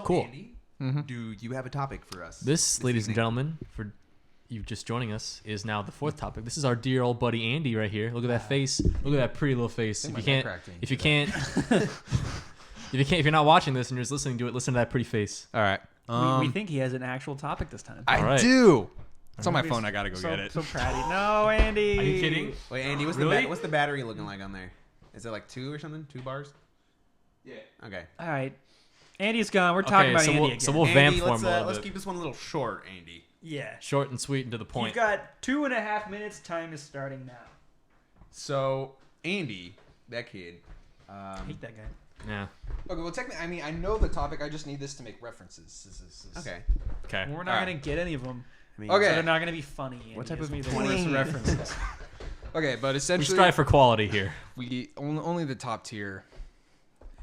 cool. Andy, do you have a topic for us? This, ladies and gentlemen, for you just joining us, is now the fourth topic. This is our dear old buddy Andy right here. Look at that face. Look at that pretty little face. If you're not watching this and you're just listening to it, listen to that pretty face. All right. We think he has an actual topic this time. I do. It's on my phone. I gotta go get it. So pratty. No, Andy. Are you kidding? Wait, Andy, what's the battery looking like on there? Is it like 2 or something? 2 bars? Yeah. Okay. All right. Andy's gone. We're talking about Andy again. So we'll Andy, vamp for him a little let's bit. keep this one a little short, Andy. Yeah. Short and sweet and to the point. You've got 2.5 minutes. Time is starting now. So, Andy, that kid. I hate that guy. Yeah. Okay, well, technically, I mean, I know the topic. I just need this to make references. Okay. Okay. We're not going to get any of them. I mean, Okay. So they're not going to be funny. Andy. What type It's of gonna be the funny- worst references? Okay, but We essentially, strive for quality here. we only the top tier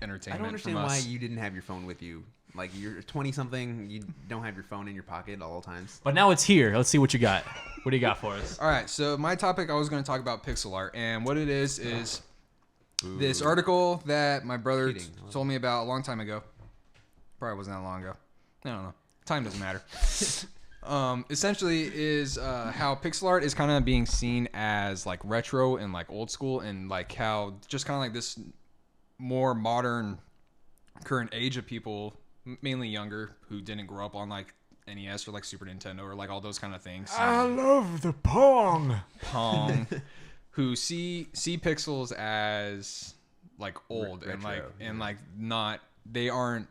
I entertainment. don't understand from why us. you didn't have your phone with you. Like, you're 20-something, you don't have your phone in your pocket at all times. But now it's here. Let's see what you got. What do you got for us? All right, so my topic, I was going to talk about pixel art, and what it is this article that my brother Cheating. told me about a long time ago. Probably wasn't that long ago. I don't know. Time doesn't matter. Essentially is how pixel art is kind of being seen as like retro and like old school, and like how just kind of like this more modern current age of people, mainly younger, who didn't grow up on like NES or like Super Nintendo or like all those kind of things. love the Pong. Who see pixels as like old and Retro, like not, they aren't,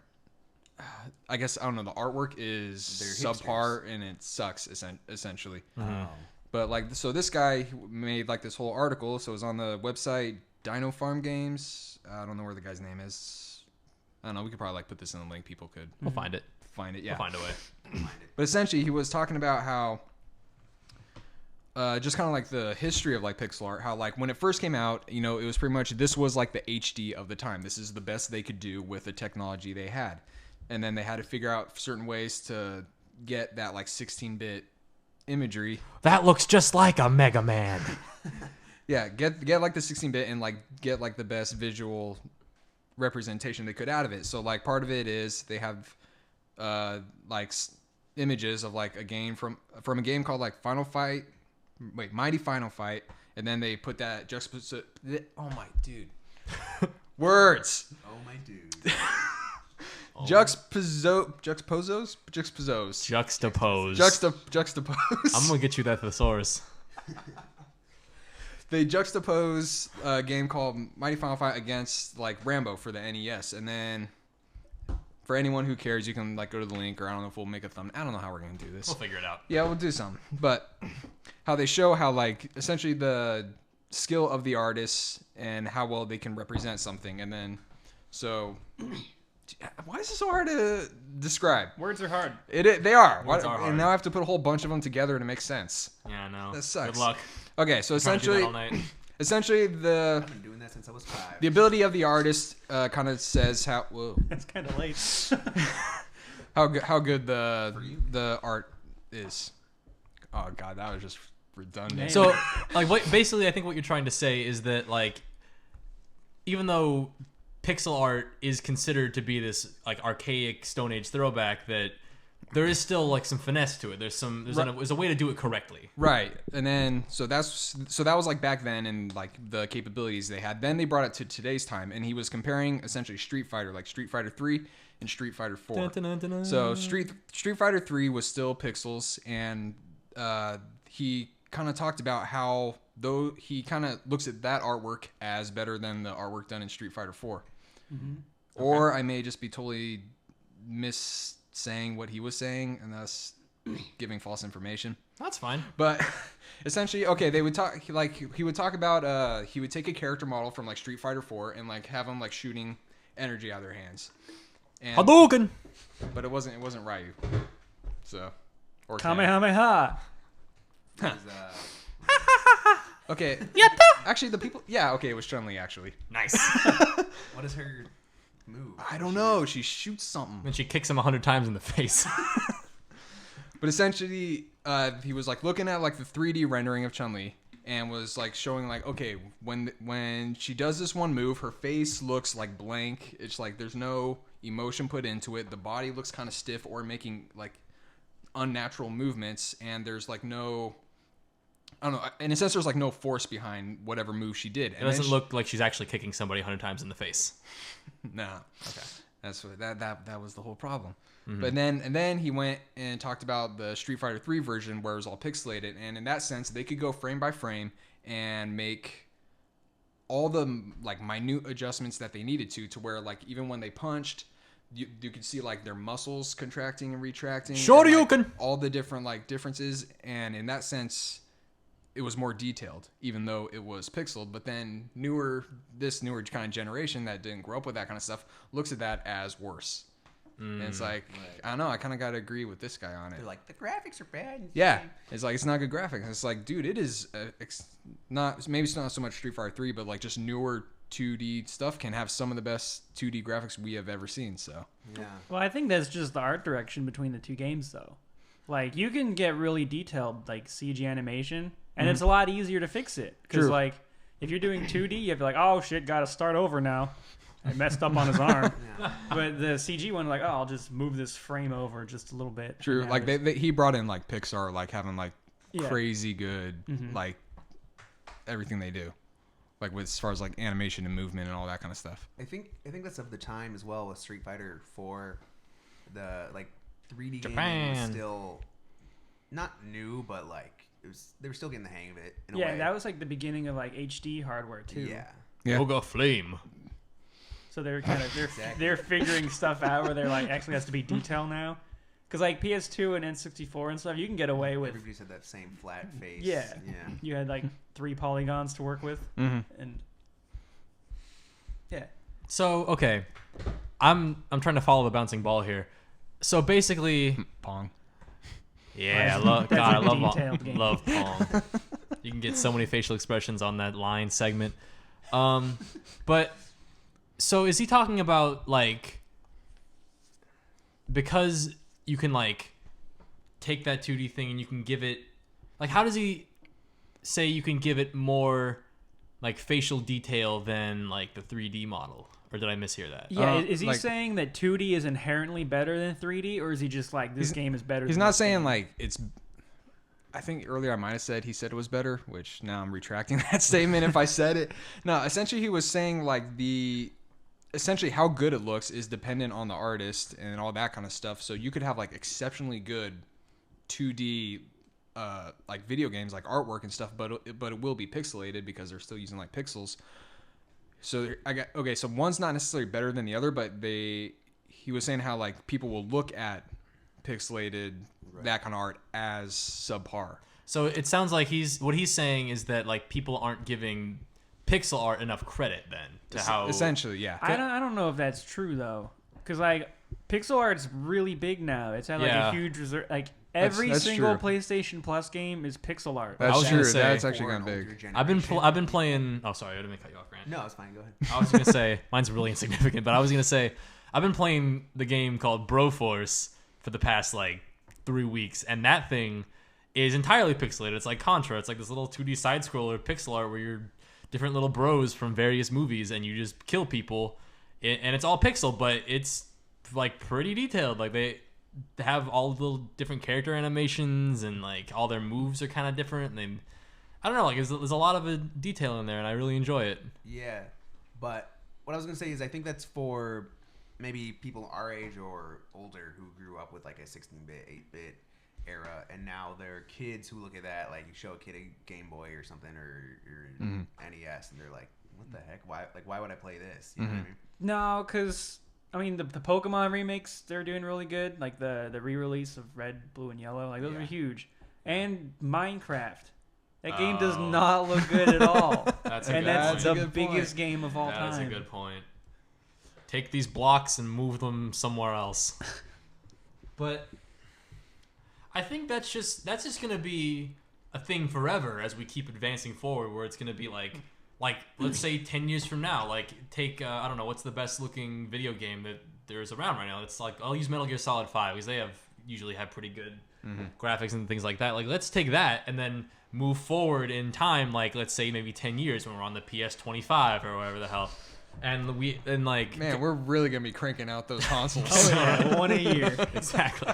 I guess, I don't know, the artwork is They're subpar and it sucks essentially. Oh. But like, so this guy made like this whole article, so it was on the website Dino Farm Games. I don't know where the guy's name is. I don't know, we could probably like put this in the link, people could We'll find it. find it. Yeah. We'll find a way. But essentially, he was talking about how, just kind of like the history of like pixel art, how like when it first came out, you know, it was pretty much, this was like the HD of the time. This is the best they could do with the technology they had. And then they had to figure out certain ways to get that like 16-bit imagery. That looks just like a Mega Man. Yeah, get like the 16-bit and like get like the best visual representation they could out of it. So like part of it is they have images of like a game from a game called like Mighty Final Fight, and then they put that oh my dude. Words. Oh, my dude. Juxtapose. I'm gonna get you that thesaurus. They juxtapose a game called Mighty Final Fight against like Rambo for the NES, and then for anyone who cares, you can like go to the link, or I don't know if we'll make a thumbnail. I don't know how we're gonna do this. We'll figure it out. Yeah, we'll do something. But how they show how like essentially the skill of the artists and how well they can represent something, and then so why is this so hard to describe? Words are hard. They are. Words are hard. And now I have to put a whole bunch of them together to make sense. Yeah, I know. That sucks. Good luck. Okay, so I'm trying to do that essentially, all night. essentially I've been doing that since I was 5. the ability of the artist kind of says how It's kind of late. how good the art is. Oh god, that was just redundant. Man. So, like, basically, I think what you're trying to say is that, like, even though pixel art is considered to be this like archaic Stone Age throwback, that there is still like some finesse to it. There's a way to do it correctly. Right, and then so that was like back then and like the capabilities they had. Then they brought it to today's time, and he was comparing essentially Street Fighter, like Street Fighter 3 and Street Fighter 4. Dun, dun, dun, dun, dun. So Street Fighter 3 was still pixels, and he kind of talked about how though he kind of looks at that artwork as better than the artwork done in Street Fighter 4. Mm-hmm. Or I may just be totally saying what he was saying, and thus giving false information. That's fine. But essentially, okay, they would talk like he would talk about he would take a character model from like Street Fighter 4 and like have them like shooting energy out of their hands. And, Hadouken. but it wasn't Ryu. So or Ken. Kamehameha. Okay. Actually, the people. Yeah. Okay, it was Chun-Li actually. Nice. What is her move? I don't know. She shoots something. And she kicks him 100 times in the face. But essentially, he was like looking at like the 3D rendering of Chun-Li and was like showing like, okay, when she does this one move, her face looks like blank. It's like there's no, emotion put into it. The body looks kind of stiff or making like unnatural movements, and there's like no, I don't know. In a sense, there's like no force behind whatever move she did. It doesn't look like she's actually kicking somebody 100 times in the face. Nah. Okay. That's what that was the whole problem. Mm-hmm. But then he went and talked about the Street Fighter 3 version where it was all pixelated, and in that sense, they could go frame by frame and make all the like minute adjustments that they needed to where like even when they punched, you could see like their muscles contracting and retracting. Shoryuken! And, like, all the different like differences, and in that sense, it was more detailed, even though it was pixeled. But then this newer kind of generation that didn't grow up with that kind of stuff looks at that as worse. And it's like, I don't know, I kind of got to agree with this guy on it. They're like, the graphics are bad. Yeah, it's like, it's not good graphics. It's like, dude, it is not, maybe it's not so much Street Fighter 3, but like just newer 2D stuff can have some of the best 2D graphics we have ever seen. So Yeah. Well, I think that's just the art direction between the two games, though. Like, you can get really detailed, like, CG animation, and it's a lot easier to fix it. Because, True. like, if you're doing 2D, you have to be like, oh, shit, got to start over now. I messed up on his arm. Yeah. But the CG one, like, oh, I'll just move this frame over just a little bit. true, And like now it's- he brought in like Pixar, like having like Yeah. crazy good, like everything they do, like with as far as like animation and movement and all that kind of stuff. I think that's of the time as well with Street Fighter 4. The like 3D gaming Japan. was still not new, but like they were still getting the hang of it in a Yeah, way. that was, like, the beginning of, like, HD hardware, too. Yeah. Yeah. Yoga Flame. So they're kind of Exactly. they're figuring stuff out where they're like actually has to be detail now, because like PS2 and N64 and stuff, you can get away with. Everybody's had that same flat face. Yeah. Yeah. You had like 3 polygons to work with, and yeah, So, okay. I'm trying to follow the bouncing ball here. So basically, Pong. yeah, That's God, I a love detailed game. love Pong. You can get so many facial expressions on that line segment. But so is he talking about like because you can like take that 2D thing and you can give it like how does he say you can give it more like facial detail than like the 3D model? Or did I mishear that? yeah. Is he like- saying that 2D is inherently better than 3D, or is he just like this game is better? He's than not this saying game? like it's. I think earlier I might have said he said it was better, which now I'm retracting that statement if I said it. No, essentially he was saying like essentially how good it looks is dependent on the artist and all that kind of stuff. So you could have like exceptionally good 2D like video games like artwork and stuff, but it will be pixelated because they're still using like pixels. So so one's not necessarily better than the other, but he was saying how like people will look at pixelated that kind of art as subpar. So it sounds like what he's saying is that like people aren't giving pixel art enough credit then to how Essentially, yeah. I don't know if that's true though, because like pixel art's really big now. It's had like Yeah. a huge reserve. Like every that's single true. PlayStation Plus game is pixel art. I That's was true. gonna say, That's actually For kind an of older big. generation. I've been playing. Oh, sorry, I didn't mean to cut you off, Grant. No, it's fine. Go ahead. I was gonna say mine's really insignificant, but I was gonna say I've been playing the game called Broforce for the past like 3 weeks, and that thing is entirely pixelated. It's like Contra. It's like this little 2D side scroller pixel art where you're different little bros from various movies and you just kill people, and it's all pixel, but it's like pretty detailed. Like they have all the different character animations and like all their moves are kind of different. And I don't know, like there's a lot of detail in there, and I really enjoy it. Yeah, but what I was gonna say is I think that's for maybe people our age or older who grew up with like a 16-bit, 8-bit era, and now they're kids who look at that, like you show a kid a Game Boy or something or NES, and they're like, "What the heck? Why would I play this?" You know what I mean? No, because I mean the Pokemon remakes, they're doing really good. Like the re-release of Red, Blue, and Yellow, like those are huge. And Minecraft, that game does Oh. not look good at all. That's a And good that's point. the good point. biggest game of all That time. is a good point. Take these blocks and move them somewhere else. But I think that's just gonna be a thing forever as we keep advancing forward. Where it's gonna be like let's say 10 years from now, like take I don't know what's the best looking video game that there's around right now. It's like I'll use Metal Gear Solid 5 because they usually have pretty good graphics and things like that. Like let's take that and then move forward in time. Like let's say maybe 10 years when we're on the PS25 or whatever the hell. and like Man, we're really gonna be cranking out those consoles. Oh yeah, one a year. exactly,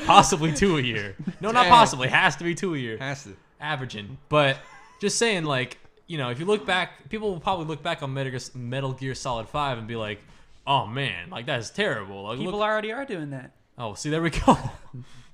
possibly 2 a year. No, not Dang. possibly. Has to be 2 a year. Has to. Averaging, but just saying, like, you know, if you look back, people will probably look back on Metal Gear Solid 5 and be like, oh man, like that's terrible. Like, People already are doing that. Oh, see, there we go.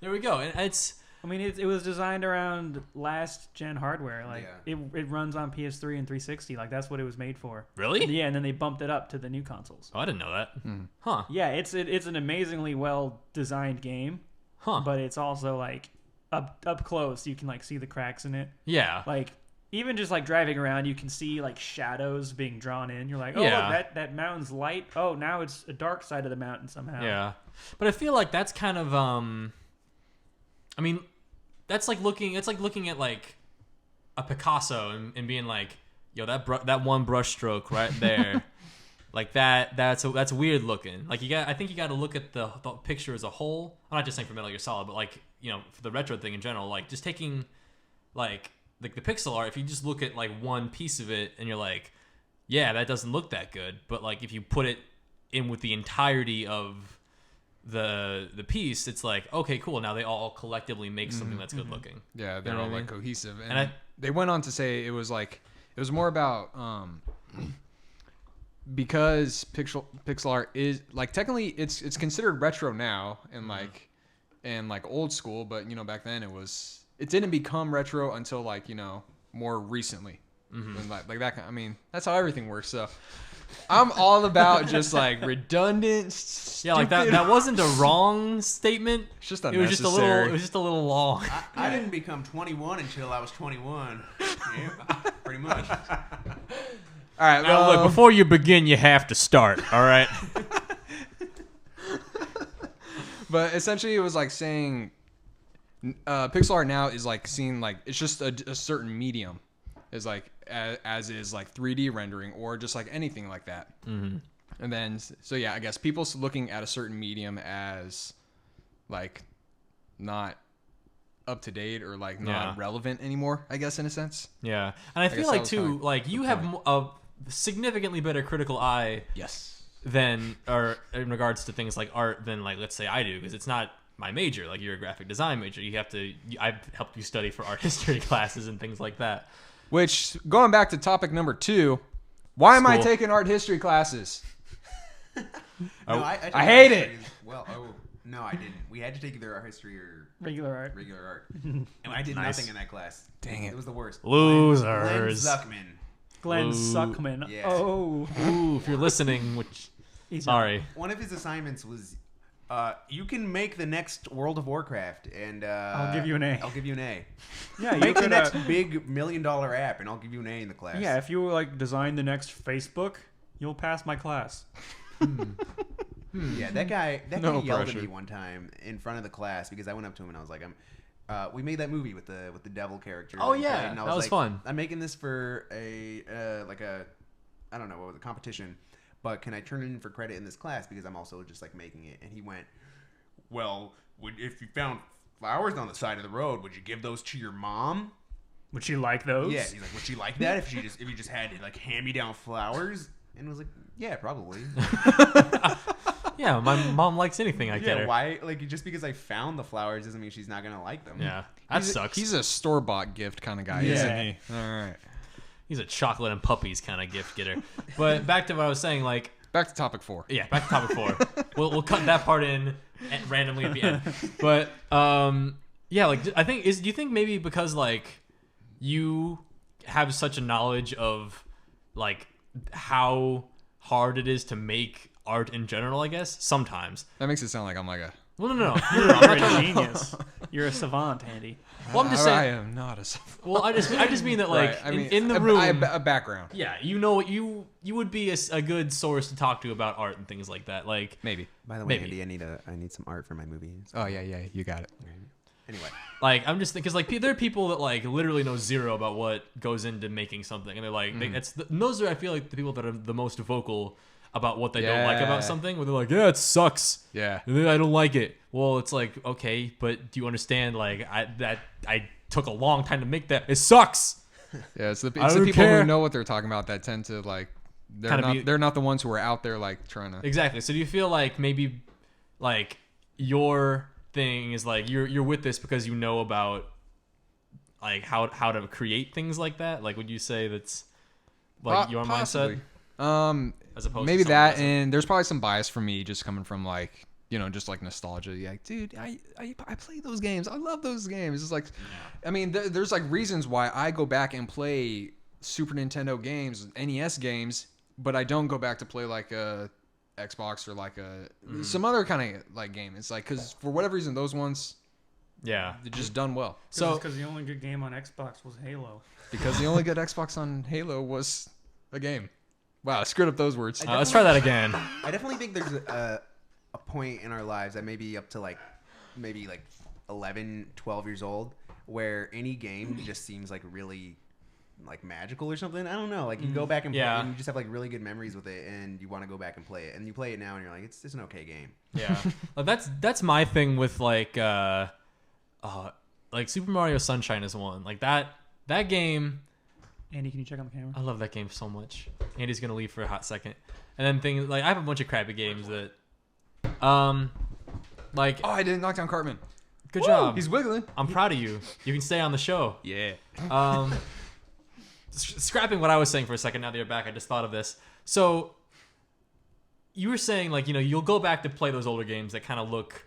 There we go. And it's. I mean, it was designed around last gen hardware. Like Yeah. it runs on PS3 and 360. Like that's what it was made for. Really? Yeah, and then they bumped it up to the new consoles. Oh, I didn't know that. Huh. Yeah, it's an amazingly well designed game, Huh. but it's also like up close. You can like see the cracks in it. Yeah. Like even just like driving around, you can see like shadows being drawn in. You're like, oh, Yeah. look, that mountain's light. Oh, now it's a dark side of the mountain somehow. Yeah. But I feel like that's kind of I mean, that's like looking. It's like looking at like a Picasso and being like, yo, that one brush stroke right there, like that's weird looking. Like I think you got to look at the picture as a whole. I'm not just saying for Metal Gear Solid, but like, you know, for the retro thing in general. Like just taking like the pixel art. If you just look at like one piece of it and you're like, yeah, that doesn't look that good. But like if you put it in with the entirety of the piece, it's like, okay, cool, now they all collectively make something that's good looking. Yeah, they're You know all what I like mean? cohesive. And, And they went on to say it was more about because pixel art is like technically it's considered retro now and like old school, but you know back then it didn't become retro until like, you know, more recently. And like that kind, I mean, that's how everything works. So I'm all about just like redundant. Yeah, like that wasn't a wrong statement. It's just It was unnecessary. just a little long. I didn't become 21 until I was 21. Yeah, pretty much. All right, Now, well, look, before you begin, you have to start. All right. but essentially it was like saying pixel art now is like seen like it's just a certain medium is like as is like 3D rendering or just like anything like that. And then so yeah, I guess people's looking at a certain medium as like not up to date or like not relevant anymore, I guess, in a sense. Yeah, and I feel guess like that was too, kinda like you the have point. a significantly better critical eye Yes. than, or in regards to things like art, than like let's say I do, because it's not my major. Like you're a graphic design major, I've helped you study for art history classes and things like that. Which, going back to topic number 2, why am I School. taking art history classes? No, I took hate history it. as well, no, I didn't. We had to take either art history or Regular art. regular art, and I did Nice. nothing in that class. Dang it. It was the worst. Losers. Glenn Zuckman. Glenn Ooh. Suckman. Yeah. Oh. Ooh, if you're listening, which He's sorry. One of his assignments was, you can make the next World of Warcraft, and I'll give you an A. I'll give you an A. Yeah, you Make the could. next big $1 million app, and I'll give you an A in the class. Yeah, if you like design the next Facebook, you'll pass my class. Yeah, that guy No yelled pressure. at me one time in front of the class because I went up to him and I was like, we made that movie with the devil character. Oh, that we yeah, played," and I that was like, fun. I'm making this for a I don't know, what was it, competition, but can I turn it in for credit in this class because I'm also just like making it? And he went, well, if you found flowers on the side of the road, would you give those to your mom? Would you like those? Yeah, he's like, would she like that if you just had like hand me down flowers? And I was like, yeah, probably. Yeah, my mom likes anything I get Yeah, her. why? Like, just because I found the flowers doesn't mean she's not gonna like them. Yeah, that He's sucks. He's a store-bought gift kind of guy, Yeah. isn't he? All right. He's a chocolate and puppies kind of gift getter. But back to what I was saying, like, Back to topic 4. yeah, back to topic 4. We'll cut that part in randomly at the end. But yeah, like I think do you think maybe because like you have such a knowledge of like how hard it is to make art in general, I guess sometimes. That makes it sound like I'm like a... Well, no. You're a genius. You're a savant, Andy. Well, I'm just I saying. am not a... Well, I just mean that like Right, I mean, in the room. a background. Yeah, you know, you would be a good source to talk to about art and things like that. Like, Maybe. By the way, Maybe. Andy, I need some art for my movie. Oh, yeah, you got it. Anyway, like I'm just because like there are people that like literally know zero about what goes into making something, and they're like, those are I feel like the people that are the most vocal about what they don't like Yeah. about something. Where they're like, yeah, it sucks. Yeah. I don't like it. Well, it's like, okay, but do you understand? Like, I took a long time to make that. It sucks. Yeah, it's the I people don't care. who know what they're talking about that tend to like they're not the ones who are out there like trying to. Exactly. So do you feel like maybe like your thing is like you're with this because you know about like how to create things like that? Like, would you say that's like your Possibly. mindset? As opposed Maybe to that, and there's probably some bias for me just coming from like, you know, just like nostalgia. Like, dude, I play those games. I love those games. It's like, I mean, there's like reasons why I go back and play Super Nintendo games, NES games, but I don't go back to play like a Xbox or like some other kind of like game. It's like, because for whatever reason, those ones, yeah, they're just done well. So because the only good game on Xbox was Halo. Because the only good Xbox on Halo was a game. Wow, I screwed up those words. let's try that again. I definitely think there's a point in our lives that maybe up to maybe 11, 12 years old where any game just seems like really like magical or something. I don't know. Like you go back and play and you just have like really good memories with it and you want to go back and play it. And you play it now and you're like, it's an okay game. Yeah. That's my thing with like Super Mario Sunshine is one. Like that game. Andy, can you check on the camera? I love that game so much. Andy's gonna leave for a hot second. And then things like I have a bunch of crappy games that like I didn't knock down Cartman. Good job. He's wiggling. I'm proud of you. You can stay on the show. Yeah. Scrapping what I was saying for a second, now that you're back, I just thought of this. So you were saying like, you know, you'll go back to play those older games that kind of look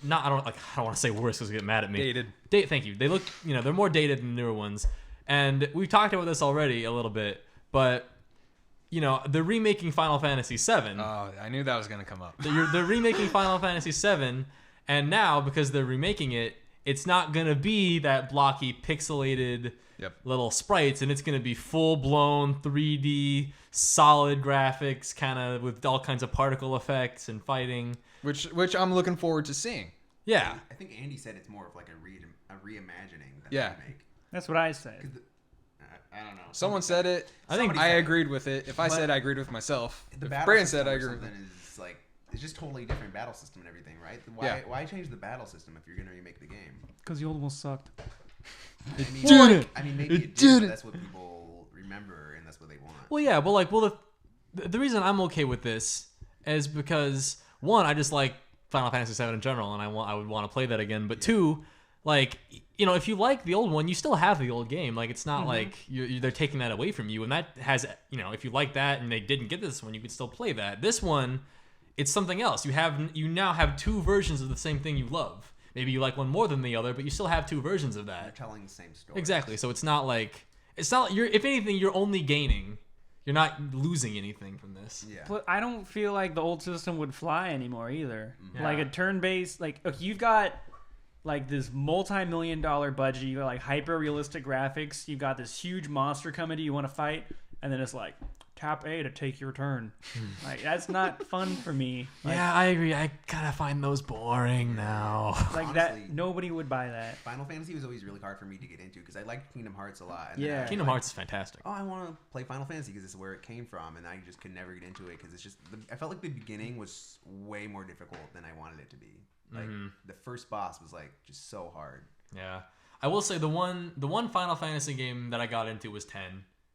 I don't want to say worse because you get mad at me. Dated. Thank you. They look, you know, they're more dated than the newer ones. And we've talked about this already a little bit, but you know, they're remaking Final Fantasy VII. Oh, I knew that was going to come up. They're remaking Final Fantasy VII, and now because they're remaking it, it's not going to be that blocky, pixelated little sprites, and it's going to be full-blown 3D, solid graphics, kind of with all kinds of particle effects and fighting. Which I'm looking forward to seeing. Yeah. I think Andy said it's more of like a reimagining than Yeah. a remake. That's what I said. I don't know. Someone said it. I think I agreed with it. If I said I agreed with myself, if Brayden said I agreed with it. Is like it's just totally different battle system and everything, right? Why change the battle system if you're gonna remake the game? Because the old one sucked. I mean, maybe it did, but that's what people remember and that's what they want. Well, yeah. The reason I'm okay with this is because one, I just like Final Fantasy VII in general, and I would want to play that again. But two, like, you know, if you like the old one, you still have the old game. Like, it's not like they're taking that away from you. And that has, you know, if you like that and they didn't get this one, you could still play that. This one, it's something else. You now have two versions of the same thing you love. Maybe you like one more than the other, but you still have two versions of that. You're telling the same story. Exactly. So it's not you're, if anything, you're only gaining. You're not losing anything from this. Yeah. But I don't feel like the old system would fly anymore either. Yeah. Like a turn-based, like okay, you've got like this multi-million-dollar budget. You got like hyper-realistic graphics. You got this huge monster coming to you want to fight, and then it's like tap A to take your turn. Like that's not fun for me. Like, yeah, I agree. I kind of find those boring now. Like Honestly, that, nobody would buy that. Final Fantasy was always really hard for me to get into because I liked Kingdom Hearts a lot. And Yeah. then I was Kingdom like, Hearts is fantastic. Oh, I want to play Final Fantasy because this is where it came from, and I just could never get into it because it's just I felt like the beginning was way more difficult than I wanted it to be. Like the first boss was like just so hard. Yeah, I will say the one Final Fantasy game that I got into was 10,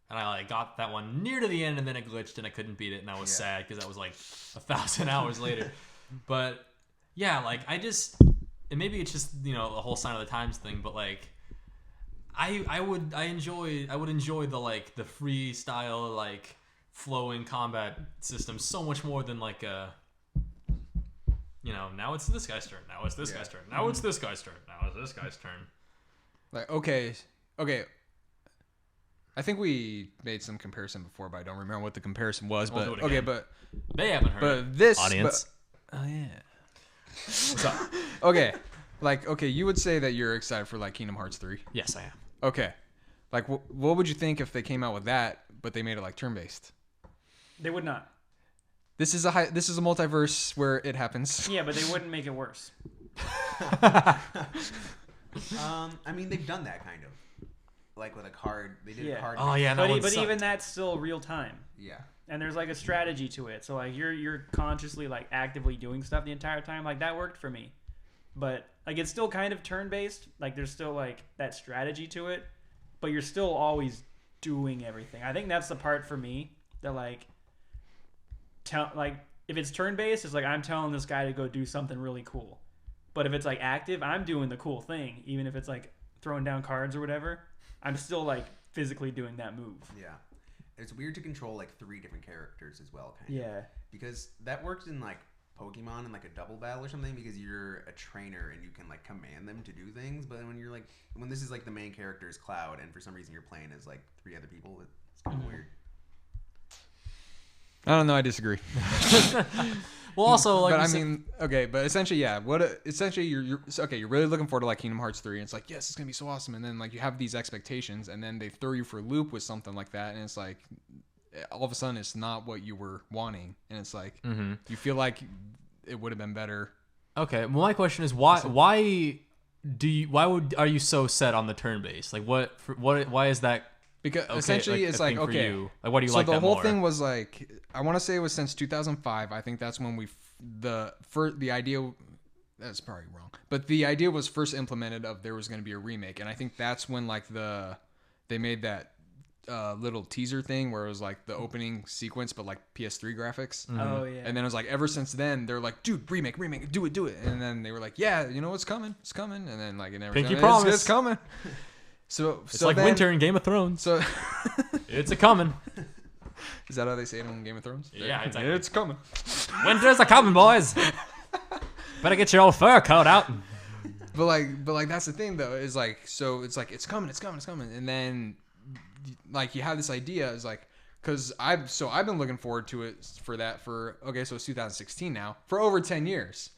and I like got that one near to the end, and then it glitched, and I couldn't beat it, and I was sad because that was like 1,000 hours later. But yeah, like I just, and maybe it's just, you know, the whole Sign of the Times thing, but like I would enjoy the like the freestyle like flowing combat system so much more than like a. You know, now it's this guy's turn. Now it's this guy's turn. Now it's this guy's turn. Now it's this guy's turn. Like, okay. I think we made some comparison before, but I don't remember what the comparison was. We'll But do it again. but They haven't heard it. but this Audience. oh yeah. Okay, you would say that you're excited for like Kingdom Hearts 3. Yes, I am. Okay, like what would you think if they came out with that, but they made it like turn based? They would not. This is a multiverse where it happens. Yeah, but they wouldn't make it worse. I mean, they've done that kind of, like with a card. They did a card. Oh yeah, that one But sucked. even that's still real time. Yeah. And there's like a strategy to it. So like you're consciously like actively doing stuff the entire time. Like that worked for me. But like it's still kind of turn based. Like there's still like that strategy to it, but you're still always doing everything. I think that's the part for me that like if it's turn based, it's like I'm telling this guy to go do something really cool. But if it's like active, I'm doing the cool thing, even if it's like throwing down cards or whatever. I'm still like physically doing that move. Yeah. It's weird to control like 3 different characters as well, kind of. Yeah. Because that works in like Pokemon in like a double battle or something, because you're a trainer and you can like command them to do things. But when this is like the main character is Cloud, and for some reason you're playing as like 3 other people, it's kind of weird. I don't know. I disagree. Well, also, like, but I mean, okay, but essentially, yeah. Essentially, you're okay. You're really looking forward to like Kingdom Hearts 3, and it's like, yes, it's gonna be so awesome. And then like you have these expectations, and then they throw you for a loop with something like that, and it's like, all of a sudden, it's not what you were wanting, and it's like you feel like it would have been better. Okay, well, my question is why are you so set on the turn base? Like, why is that? Because okay, essentially, like, it's like, okay, you? Like, what do you like? So that the whole more? thing was like, I want to say it was since 2005. I think that's when the idea. That's probably wrong, but the idea was first implemented of there was going to be a remake, and I think that's when like they made that little teaser thing where it was like the opening sequence, but like PS3 graphics. Oh yeah. And then it was like ever since then they're like, dude, remake, do it. And then they were like, yeah, you know, it's coming. And then like it never. Pinky promise. It's coming. It's like winter in Game of Thrones. So it's a coming. Is that how they say it on Game of Thrones? Yeah, exactly. It's coming. Winter's a coming, boys. Better get your old fur coat out. But like that's the thing though, is like, so it's like it's coming, and then like you have this idea is like, because I've been looking forward to it so it's 2016 now, for over 10 years.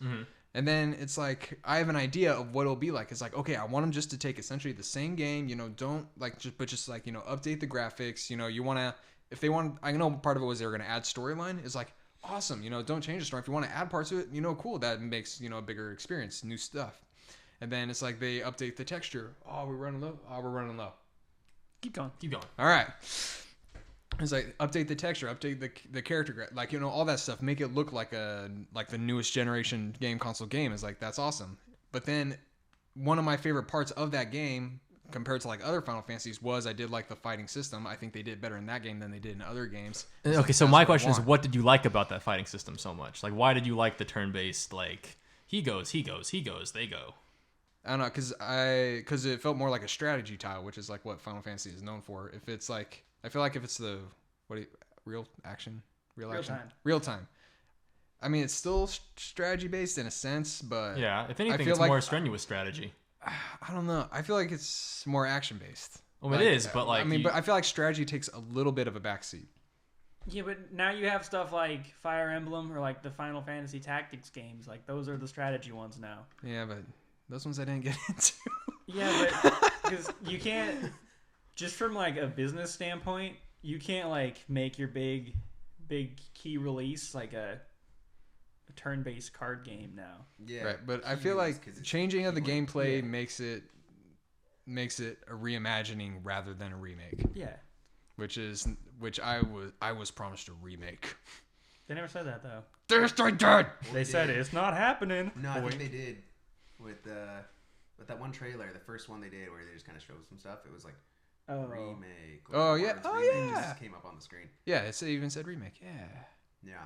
And then it's like, I have an idea of what it'll be like. It's like, okay, I want them just to take essentially the same game, you know, don't like, just like, you know, update the graphics, you know, you want to, if they want, I know part of it was they were going to add storyline. It's like, awesome, you know, don't change the story. If you want to add parts to it, you know, cool, that makes, you know, a bigger experience, new stuff. And then it's like, they update the texture. Oh, we're running low. Keep going. All right. It's like, update the texture, update the character, like, you know, all that stuff, make it look like the newest generation console game. Is like, that's awesome. But then one of my favorite parts of that game compared to like other Final Fantasies was I did like the fighting system. I think they did better in that game than they did in other games. Okay, so my question is, what did you like about that fighting system so much? Like, why did you like the turn-based, like, he goes, they go? I don't know, because it felt more like a strategy tile, which is like what Final Fantasy is known for. If it's like, I feel like if it's the real time. I mean, it's still strategy based in a sense, but yeah, if anything, it's like, more strenuous strategy. I don't know. I feel like it's more action based. Well, like, it is, but like, I mean, but I feel like strategy takes a little bit of a backseat. Yeah, but now you have stuff like Fire Emblem or like the Final Fantasy Tactics games. Like those are the strategy ones now. Yeah, but those ones I didn't get into. Yeah, but because you can't, just from like a business standpoint, you can't like make your big key release like a turn-based card game now. Yeah, right. But I feel like changing of the gameplay makes it a reimagining rather than a remake. Yeah. Which I was promised a remake. They never said that though. They did. They said it's not happening. No, I think they did with that one trailer, the first one they did where they just kind of showed some stuff. It was like remake. Oh yeah. Oh yeah. Just came up on the screen. Yeah, it even said remake. Yeah. Yeah.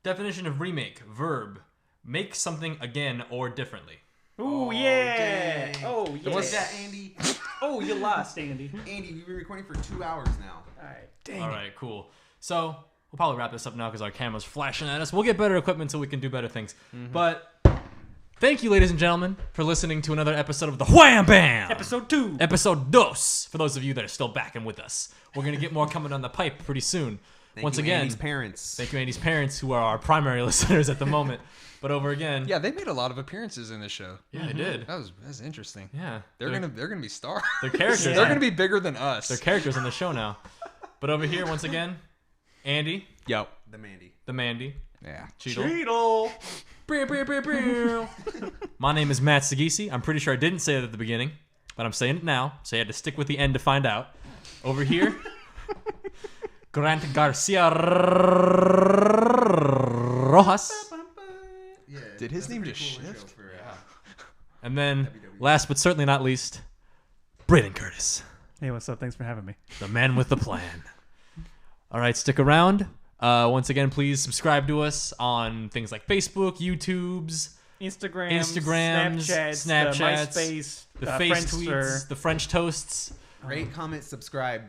Definition of remake: verb, make something again or differently. Ooh, yeah. Dang. Oh, yeah. What's that, Andy? Oh, you lost, Andy. Andy, we've been recording for 2 hours now. All right. Dang. All right, cool. So we'll probably wrap this up now because our camera's flashing at us. We'll get better equipment so we can do better things. Mm-hmm. But thank you, ladies and gentlemen, for listening to another episode of the Wham Bam! Episode 2. Episode 2, for those of you that are still back and with us. We're going to get more coming down the pipe pretty soon. Thank you, Andy's parents. Thank you, Andy's parents, who are our primary listeners at the moment. But over again, yeah, they made a lot of appearances in this show. Yeah, they did. That's interesting. Yeah, they're gonna be stars. They're characters. They're gonna be bigger than us. They're characters on the show now. But over here, once again, Andy. Yo. The Mandy. Yeah. Cheetle. My name is Matt Sagisi. I'm pretty sure I didn't say it at the beginning, but I'm saying it now, so you had to stick with the end to find out. Over here, Grant Garcia Rojas. Yeah, did his name just shift? And then, last but certainly not least, Brayden Curtis. Hey, what's up? Thanks for having me. The man with the plan. All right, stick around. Once again, please subscribe to us on things like Facebook, YouTube's, Instagrams, Snapchats, the MySpace, the face Friendster. tweets, the French toasts. Rate, comment, subscribe.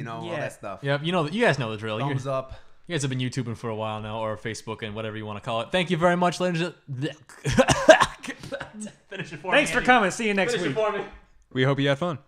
All Yeah. that stuff. Yep, you guys know the drill. Thumbs up. You guys have been YouTubing for a while now, or Facebook and whatever you want to call it. Thank you very much, ladies and Finish it for me. Thanks for Andy. coming. See you next Finish week. it for me. We hope you had fun.